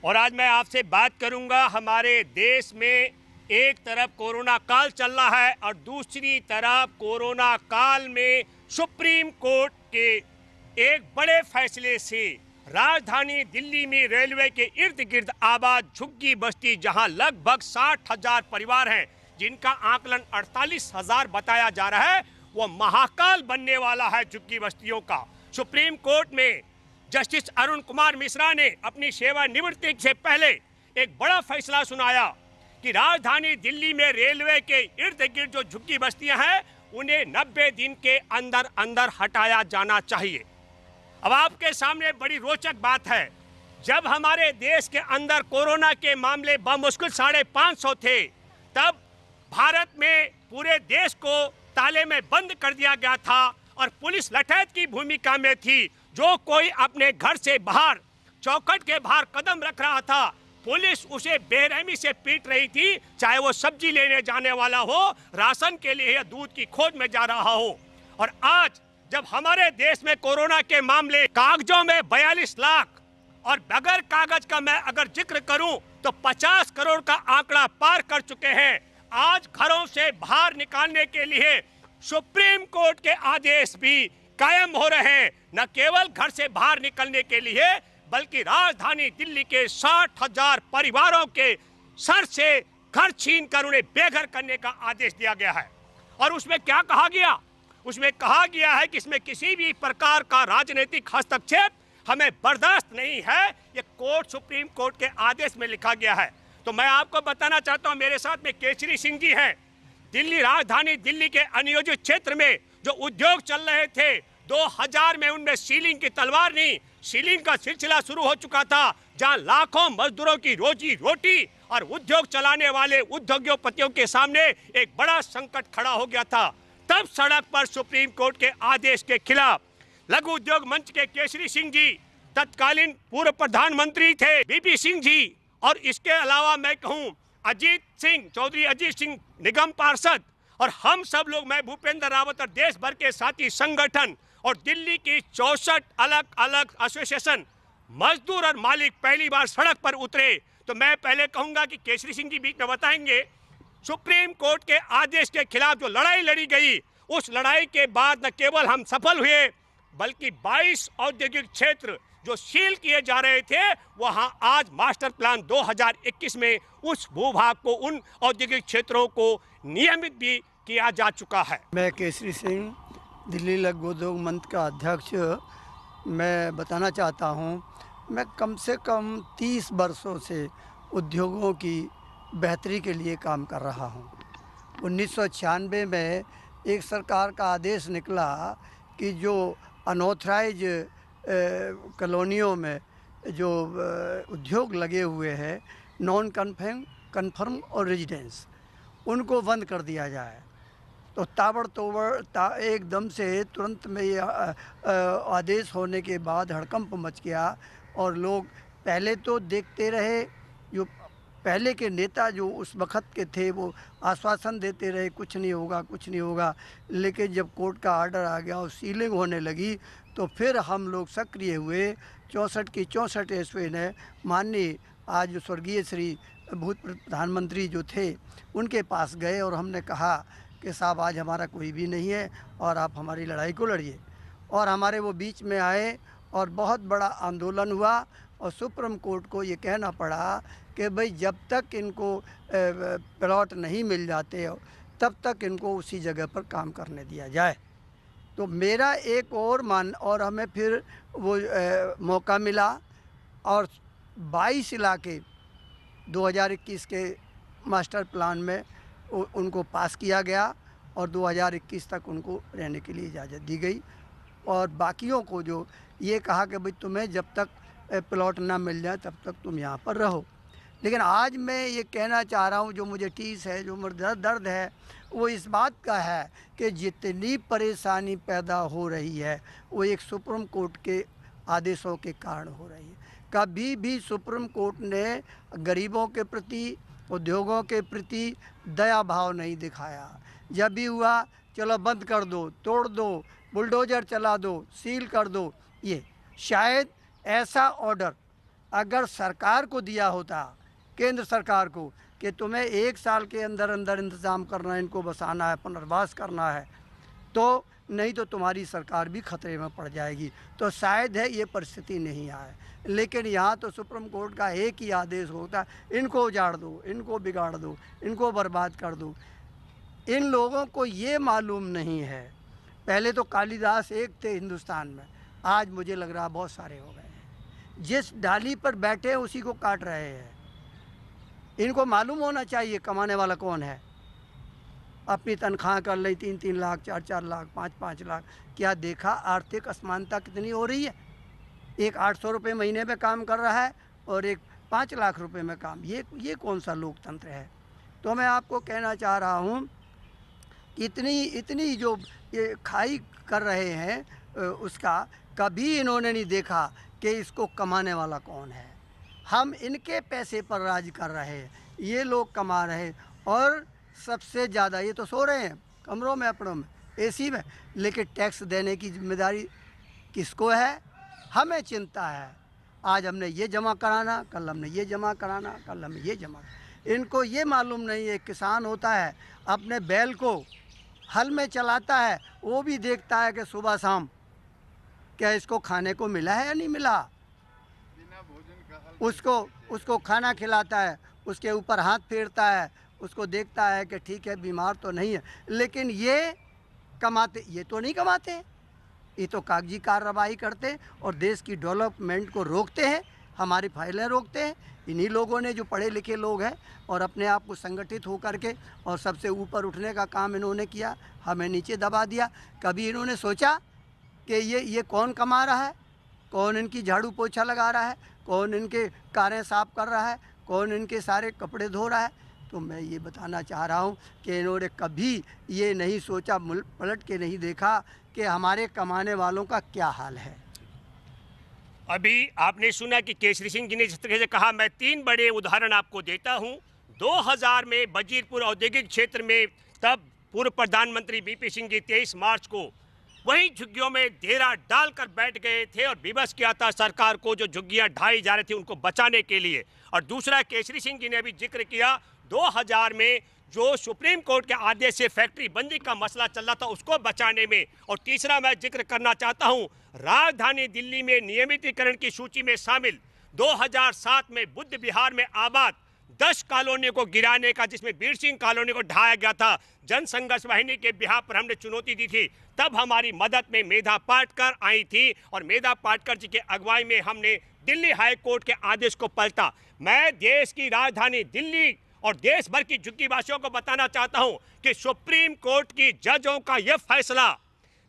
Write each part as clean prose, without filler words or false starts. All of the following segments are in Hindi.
और आज मैं आपसे बात करूंगा। हमारे देश में एक तरफ कोरोना काल चल रहा है और दूसरी तरफ कोरोना काल में सुप्रीम कोर्ट के एक बड़े फैसले से राजधानी दिल्ली में रेलवे के इर्द गिर्द आबाद झुग्गी बस्ती, जहां लगभग 60,000 परिवार हैं, जिनका आकलन 48,000 बताया जा रहा है, वो महाकाल बनने वाला है झुग्गी बस्तियों का। सुप्रीम कोर्ट में जस्टिस अरुण कुमार मिश्रा ने अपनी सेवानिवृत्ति से पहले एक बड़ा फैसला सुनाया कि राजधानी दिल्ली में रेलवे के इर्द गिर्द जो झुग्गी बस्तियां हैं, उन्हें 90 दिन के अंदर अंदर हटाया जाना चाहिए। अब आपके सामने बड़ी रोचक बात है, जब हमारे देश के अंदर कोरोना के मामले बमुश्किल 550 थे, तब भारत में पूरे देश को ताले में बंद कर दिया गया था और पुलिस लठैत की भूमिका में थी। जो कोई अपने घर से बाहर चौखट के बाहर कदम रख रहा था, पुलिस उसे बेरहमी से पीट रही थी, चाहे वो सब्जी लेने जाने वाला हो, राशन के लिए या दूध की खोज में जा रहा हो। और आज जब हमारे देश में कोरोना के मामले कागजों में 42 लाख और बगैर कागज का मैं अगर जिक्र करूं तो 50 करोड़ का आंकड़ा पार कर चुके हैं। आज घरों से बाहर निकालने के लिए सुप्रीम कोर्ट के आदेश भी कायम हो रहे हैं। न केवल घर से बाहर निकलने के लिए, बल्कि राजधानी दिल्ली के 60,000 परिवारों के सर से घर छीनकर उन्हें बेघर करने का आदेश दिया गया है। और उसमें क्या कहा गया? उसमें कहा गया है कि इसमें किसी भी प्रकार का राजनीतिक हस्तक्षेप हमें बर्दाश्त नहीं है। ये कोर्ट, सुप्रीम कोर्ट के आदेश में लिखा गया है। तो मैं आपको बताना चाहता हूं, मेरे साथ में केसरी सिंह जी हैं। दिल्ली, राजधानी दिल्ली के अनियोजित क्षेत्र में जो उद्योग चल रहे थे, 2000 में उनमें सीलिंग की तलवार नहीं, सीलिंग का सिलसिला शुरू हो चुका था, जहां लाखों मजदूरों की रोजी रोटी और उद्योग चलाने वाले उद्योगपतियों के सामने एक बड़ा संकट खड़ा हो गया था। तब सड़क पर सुप्रीम कोर्ट के आदेश के खिलाफ लघु उद्योग मंच के केसरी सिंह जी, तत्कालीन पूर्व प्रधानमंत्री थे बीपी सिंह जी, और इसके अलावा मैं कहूं अजीत सिंह, चौधरी अजीत सिंह निगम पार्षद, और हम सब लोग, मैं भूपेंद्र रावत और देश भर के साथी संगठन और दिल्ली की 64 अलग अलग एसोसिएशन, मजदूर और मालिक पहली बार सड़क पर उतरे। तो मैं पहले कहूंगा कि केसरी सिंह जी बीच में बताएंगे, सुप्रीम कोर्ट के आदेश के खिलाफ जो लड़ाई लड़ी गई, उस लड़ाई के बाद न केवल हम सफल हुए, बल्कि 22 औद्योगिक क्षेत्र जो सील किए जा रहे थे, वहां आज मास्टर प्लान 2021 में उस भूभाग को, उन औद्योगिक क्षेत्रों को नियमित भी किया जा चुका है। मैं केसरी सिंह, दिल्ली लघु उद्योग मंच का अध्यक्ष, मैं बताना चाहता हूं, मैं कम से कम 30 वर्षों से उद्योगों की बेहतरी के लिए काम कर रहा हूं। 1996 में एक सरकार का आदेश निकला कि जो अनऑथराइज कॉलोनियों में जो उद्योग लगे हुए हैं, नॉन कन्फर्म और रेजिडेंस, उनको बंद कर दिया जाए। तो ताबड़तोड़ एकदम से तुरंत में ये आदेश होने के बाद हड़कंप मच गया और लोग पहले तो देखते रहे, जो पहले के नेता जो उस वक़्त के थे वो आश्वासन देते रहे कुछ नहीं होगा, कुछ नहीं होगा, लेकिन जब कोर्ट का आर्डर आ गया और सीलिंग होने लगी तो फिर हम लोग सक्रिय हुए। 64 की 64 ईस्वी ने माननीय आज स्वर्गीय श्री भूतपूर्व प्रधानमंत्री जो थे, उनके पास गए और हमने कहा कि साहब, आज हमारा कोई भी नहीं है और आप हमारी लड़ाई को लड़िए। और हमारे वो बीच में आए और बहुत बड़ा आंदोलन हुआ और सुप्रीम कोर्ट को ये कहना पड़ा कि भाई जब तक इनको प्लॉट नहीं मिल जाते तब तक इनको उसी जगह पर काम करने दिया जाए। तो मेरा एक और हमें फिर वो मौका मिला और 22 इलाके 2021 के मास्टर प्लान में उनको पास किया गया और 2021 तक उनको रहने के लिए इजाज़त दी गई। और बाकियों को जो ये कहा कि भाई तुम्हें जब तक प्लॉट ना मिल जाए तब तक तुम यहाँ पर रहो। लेकिन आज मैं ये कहना चाह रहा हूँ, जो मुझे टीस है, जो मुझे दर्द है, वो इस बात का है कि जितनी परेशानी पैदा हो रही है वो एक सुप्रीम कोर्ट के आदेशों के कारण हो रही है। कभी भी सुप्रीम कोर्ट ने गरीबों के प्रति, उद्योगों के प्रति दया भाव नहीं दिखाया। जब भी हुआ, चलो बंद कर दो, तोड़ दो, बुलडोजर चला दो, सील कर दो। ये शायद ऐसा ऑर्डर अगर सरकार को दिया होता, केंद्र सरकार को, कि तुम्हें 1 साल के अंदर अंदर इंतज़ाम करना है, इनको बसाना है, पुनर्वास करना है, तो नहीं तो तुम्हारी सरकार भी खतरे में पड़ जाएगी। तो शायद है ये परिस्थिति नहीं आए। लेकिन यहाँ तो सुप्रीम कोर्ट का एक ही आदेश होता है, इनको उजाड़ दो, इनको बिगाड़ दो, इनको बर्बाद कर दो। इन लोगों को ये मालूम नहीं है, पहले तो कालिदास एक थे हिंदुस्तान में, आज मुझे लग रहा बहुत सारे हो गए हैं। जिस डाली पर बैठे हैं उसी को काट रहे हैं। इनको मालूम होना चाहिए कमाने वाला कौन है। अपनी तनख्वाह कर ली 3-3 लाख, 4-4 लाख, 5-5 लाख। क्या देखा आर्थिक असमानता कितनी हो रही है? एक 800 रुपये महीने में काम कर रहा है और एक 5 लाख रुपए में काम। ये कौन सा लोकतंत्र है? तो मैं आपको कहना चाह रहा हूँ, इतनी जो ये खाई कर रहे हैं उसका कभी इन्होंने नहीं देखा कि इसको कमाने वाला कौन है। हम इनके पैसे पर राज कर रहे हैं, ये लोग कमा रहे हैं। और सबसे ज़्यादा ये तो सो रहे हैं कमरों में अपनों में, एसी में, लेकिन टैक्स देने की जिम्मेदारी किसको है? हमें चिंता है। आज हमने ये जमा कराना, कल हमने ये जमा कराना, कल हमने ये जमा। इनको ये मालूम नहीं है, किसान होता है अपने बैल को हल में चलाता है, वो भी देखता है कि सुबह शाम क्या इसको खाने को मिला है या नहीं मिला। उसको खाना खिलाता है, उसके ऊपर हाथ फेरता है, उसको देखता है कि ठीक है बीमार तो नहीं है। लेकिन ये कमाते, ये तो नहीं कमाते, ये तो कागजी कार्रवाई करते और देश की डेवलपमेंट को रोकते हैं, हमारी फाइलें रोकते हैं। इन्हीं लोगों ने, जो पढ़े लिखे लोग हैं और अपने आप को संगठित होकर के और सबसे ऊपर उठने का काम इन्होंने किया, हमें नीचे दबा दिया। कभी इन्होंने सोचा कि ये कौन कमा रहा है, कौन इनकी झाड़ू पोछा लगा रहा है, कौन इनके कारें साफ़ कर रहा है, कौन इनके सारे कपड़े धो रहा है? तो मैं ये बताना चाह रहा हूँ कि इन्होंने कभी ये नहीं सोचा, पलट के नहीं देखा कि हमारे कमाने वालों का क्या हाल है। अभी आपने सुना कि केसरी सिंह जी ने जिस तरह से कहा, मैं 3 बड़े उदाहरण आपको देता हूं। 2000 में बजीरपुर औद्योगिक क्षेत्र में तब पूर्व प्रधानमंत्री बीपी सिंह जी 23 मार्च को वहीं झुग्गियों में डेरा डालकर बैठ गए थे और विवश किया था सरकार को, जो झुग्गियां ढाई जा रही थी उनको बचाने के लिए। और दूसरा, केसरी सिंह जी ने अभी जिक्र किया 2000 में जो सुप्रीम कोर्ट के आदेश से फैक्ट्री बंदी का मसला चल रहा था उसको बचाने में। और तीसरा मैं जिक्र करना चाहता हूं, राजधानी दिल्ली में नियमितीकरण की सूची में शामिल 2007 में बुद्ध विहार में आबाद 10 कॉलोनियों को गिराने का, जिसमें वीर सिंह कॉलोनी को ढाया गया था, जन संघर्ष वाहिनी के बिहार पर हमने चुनौती दी थी। तब हमारी मदद में मेधा पाटकर आई थी और मेधा पाटकर जी के अगुवाई में हमने दिल्ली हाई कोर्ट के आदेश को पलटा। मैं देश की राजधानी दिल्ली और देश भर की झुग्गी वासियों को बताना चाहता हूं कि सुप्रीम कोर्ट की जजों का यह फैसला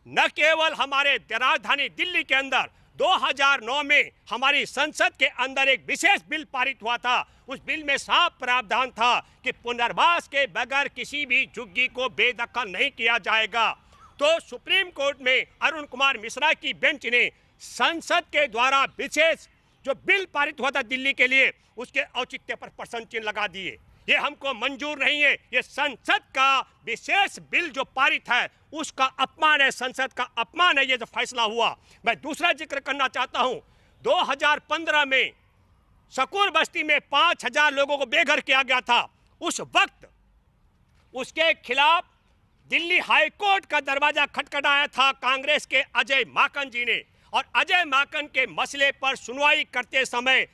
न केवल हमारे राजधानी दिल्ली के अंदर 2009 में हमारी संसद के अंदर एक विशेष बिल पारित हुआ था। उस बिल में साफ प्रावधान था कि पुनर्वास के बगैर किसी भी झुग्गी को बेदखल नहीं किया जाएगा। तो सुप्रीम कोर्ट में अरुण कुमार मिश्रा की बेंच ने संसद के द्वारा विशेष जो बिल पारित हुआ था दिल्ली के लिए, उसके औचित्य पर प्रश्न चिन्ह लगा दिए। ये हमको मंजूर नहीं है, ये संसद का विशेष बिल जो पारित है उसका अपमान है, संसद का अपमान है ये जो फैसला हुआ। मैं दूसरा जिक्र करना चाहता हूं, 2015 में शकूर बस्ती में 5000 लोगों को बेघर किया गया था। उस वक्त उसके खिलाफ दिल्ली हाई कोर्ट का दरवाजा खटखटाया था कांग्रेस के अजय माकन जी ने। और अजय माकन के मसले पर सुनवाई करते समय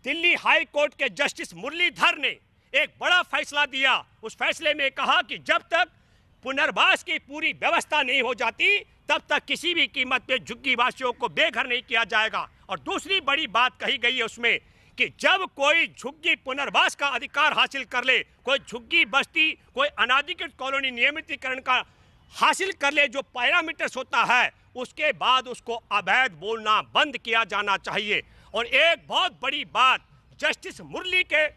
दिल्ली हाई कोर्ट के जस्टिस मुरलीधर ने एक बड़ा फैसला दिया। उस फैसले में कहा कि जब तक पुनर्वास की पूरी व्यवस्था नहीं हो जाती तब तक किसी भी कीमत पे झुग्गी वासियों को बेघर नहीं किया जाएगा। और दूसरी बड़ी बात कही गई है उसमें कि जब कोई झुग्गी पुनर्वास का अधिकार हासिल कर ले, कोई झुग्गी बस्ती, कोई अनाधिकृत कॉलोनी नियमितीकरण का हासिल कर ले, जो पैरामीटर्स होता है, उसके बाद उसको अवैध बोलना बंद किया जाना चाहिए। और एक बहुत बड़ी बात जस्टिस मुरली के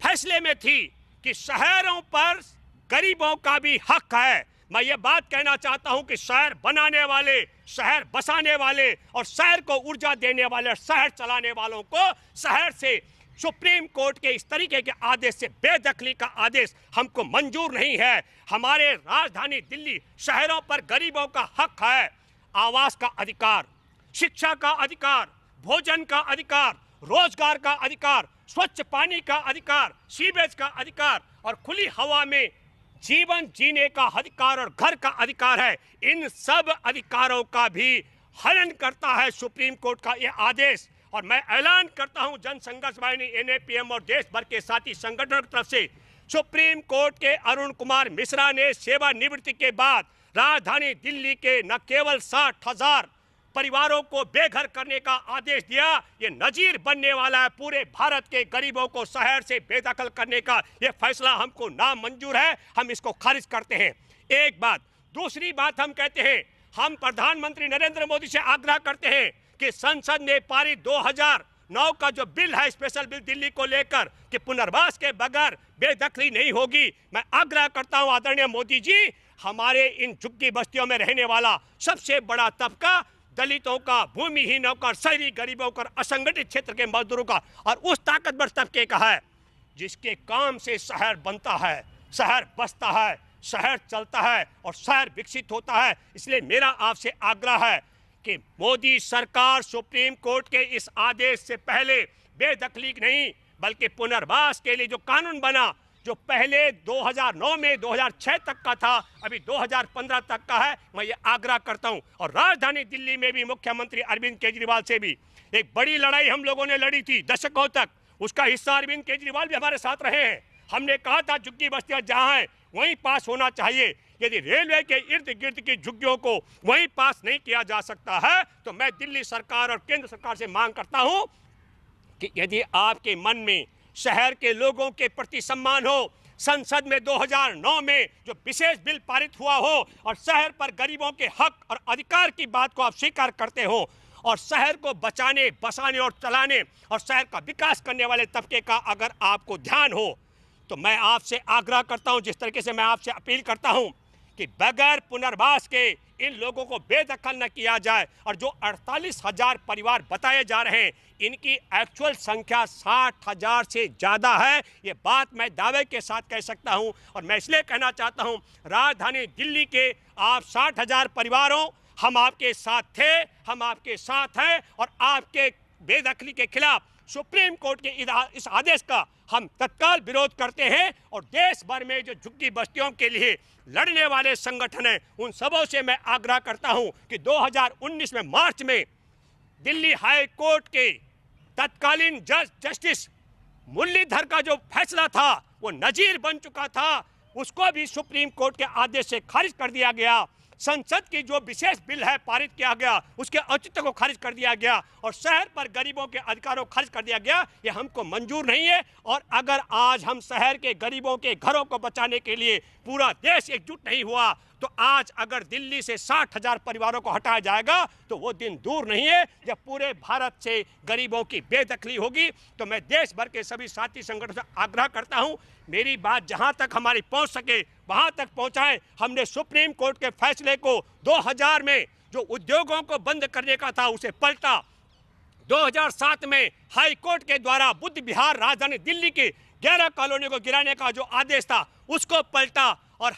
फैसले में थी कि शहरों पर गरीबों का भी हक है। मैं ये बात कहना चाहता हूं कि शहर बनाने वाले, शहर बसाने वाले और शहर को ऊर्जा देने वाले, शहर चलाने वालों को शहर से सुप्रीम कोर्ट के इस तरीके के आदेश से बेदखली का आदेश हमको मंजूर नहीं है। हमारे राजधानी दिल्ली शहरों पर गरीबों का हक है, आवास का अधिकार, शिक्षा का अधिकार, भोजन का अधिकार, रोजगार का अधिकार, स्वच्छ पानी का अधिकार, सीवेज का अधिकार और खुली हवा में जीवन जीने का अधिकार और घर का अधिकार है। इन सब अधिकारों का भी हनन करता है सुप्रीम कोर्ट का यह आदेश। और मैं ऐलान करता हूं जन संघर्ष वाहिनी NAPM और देश भर के साथी संगठनों की तरफ से, सुप्रीम कोर्ट के अरुण कुमार मिश्रा ने सेवानिवृत्ति के बाद राजधानी दिल्ली के न केवल 60,000 परिवारों को बेघर करने का आदेश दिया, ये नजीर बनने वाला है। पूरे भारत के गरीबों को शहर से बेदखल करने का ये फैसला हमको नामंजूर है, हम इसको खारिज करते हैं। एक बात। दूसरी बात हम कहते हैं, हम प्रधानमंत्री नरेंद्र मोदी से आग्रह करते हैं कि संसद ने पारित 2009 का जो बिल है, स्पेशल बिल दिल्ली को लेकर, कि पुनर्वास के बगैर बेदखली नहीं होगी। मैं आग्रह करता हूं आदरणीय मोदी जी, हमारे इन झुग्गी बस्तियों में रहने वाला सबसे बड़ा तबका दलितों का, भूमिहीनों का, शहरी गरीबों का, असंगठित क्षेत्र के मजदूरों का और उस ताकतवर तबके का है जिसके काम से शहर बनता है, शहर बसता है, शहर चलता है और शहर विकसित होता है। इसलिए मेरा आपसे आग्रह है कि मोदी सरकार सुप्रीम कोर्ट के इस आदेश से पहले बेदखली नहीं बल्कि पुनर्वास के लिए जो कानून बना, जो पहले 2009 में 2006 तक का था, अभी 2015 तक का है, मैं ये आग्रह करता हूं। और राजधानी दिल्ली में भी मुख्यमंत्री अरविंद केजरीवाल से भी एक बड़ी लड़ाई हम लोगों ने लड़ी थी दशकों तक, उसका हिस्सा अरविंद केजरीवाल भी हमारे साथ रहे हैं। हमने कहा था झुग्गी बस्तियां जहां हैं वहीं पास होना चाहिए। यदि रेलवे के इर्द गिर्द की झुग्गियों को वहीं पास नहीं किया जा सकता है तो मैं दिल्ली सरकार और केंद्र सरकार से मांग करता हूं कि यदि आपके मन में शहर के लोगों के प्रति सम्मान हो, संसद में 2009 में जो विशेष बिल पारित हुआ हो और शहर पर गरीबों के हक और अधिकार की बात को आप स्वीकार करते हो और शहर को बचाने, बसाने और चलाने और शहर का विकास करने वाले तबके का अगर आपको ध्यान हो, तो मैं आपसे आग्रह करता हूं, जिस तरीके से मैं आपसे अपील करता हूं कि बगैर पुनर्वास के इन लोगों को बेदखल न किया जाए। और जो 48,000 परिवार बताए जा रहे हैं, इनकी एक्चुअल संख्या 60,000 से ज़्यादा है। ये बात मैं दावे के साथ कह सकता हूं। और मैं इसलिए कहना चाहता हूं, राजधानी दिल्ली के आप 60,000 परिवारों, हम आपके साथ थे, हम आपके साथ हैं और आपके बेदखली के खिलाफ सुप्रीम कोर्ट के इस आदेश का हम तत्काल विरोध करते हैं। और देश भर में जो झुग्गी बस्तियों के लिए लड़ने वाले संगठन हैं, उन सबों से मैं आग्रह करता हूं कि 2019 में मार्च में दिल्ली हाई कोर्ट के तत्कालीन जज जस्टिस मुरलीधर का जो फैसला था वो नजीर बन चुका था, उसको भी सुप्रीम कोर्ट के आदेश से खारिज कर दिया गया। संसद की जो विशेष बिल है पारित किया गया, उसके औचित्य को खारिज कर दिया गया और शहर पर गरीबों के अधिकारों को खारिज कर दिया गया। ये हमको मंजूर नहीं है। और अगर आज हम शहर के गरीबों के घरों को बचाने के लिए पूरा देश एकजुट नहीं हुआ, तो आज अगर दिल्ली से 60,000 परिवारों को हटाया जाएगा तो वो दिन दूर नहीं है जब पूरे भारत से गरीबों की बेदखली होगी। तो मैं देश भर के सभी साथी संगठनों से आग्रह करता हूं, मेरी बात जहां तक हमारी पहुंच सके वहां तक पहुंचाएं। हमने सुप्रीम कोर्ट के फैसले को 2000 में जो उद्योगों को बंद करने का था उसे पलटा, 2007 में हाई कोर्ट के द्वारा बुद्ध विहार राजधानी दिल्ली की 11 कॉलोनियों को गिराने का जो आदेश था उसको पलटा। और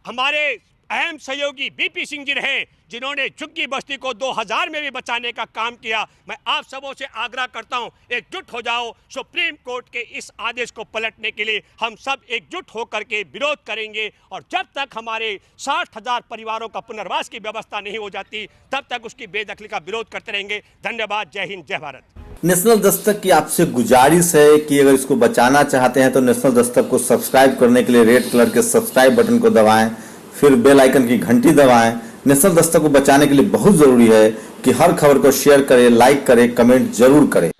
हमारे अहम सहयोगी बीपी सिंह जी रहे जिन्होंने झुग्गी बस्ती को 2000 में भी बचाने का काम किया। मैं आप सबों से आग्रह करता हूं, एकजुट हो जाओ। सुप्रीम कोर्ट के इस आदेश को पलटने के लिए हम सब एकजुट होकर के विरोध करेंगे और जब तक हमारे 60,000 परिवारों का पुनर्वास की व्यवस्था नहीं हो जाती तब तक उसकी बेदखली का विरोध करते रहेंगे। धन्यवाद। जय हिंद, जय भारत। नेशनल दस्तक की आपसे गुजारिश है कि अगर इसको बचाना चाहते हैं तो नेशनल दस्तक को सब्सक्राइब करने के लिए रेड कलर के सब्सक्राइब बटन को दबाएं, फिर बेल आइकन की घंटी दबाएं। नेशनल दस्तक को बचाने के लिए बहुत जरूरी है कि हर खबर को शेयर करें, लाइक करें, कमेंट जरूर करें।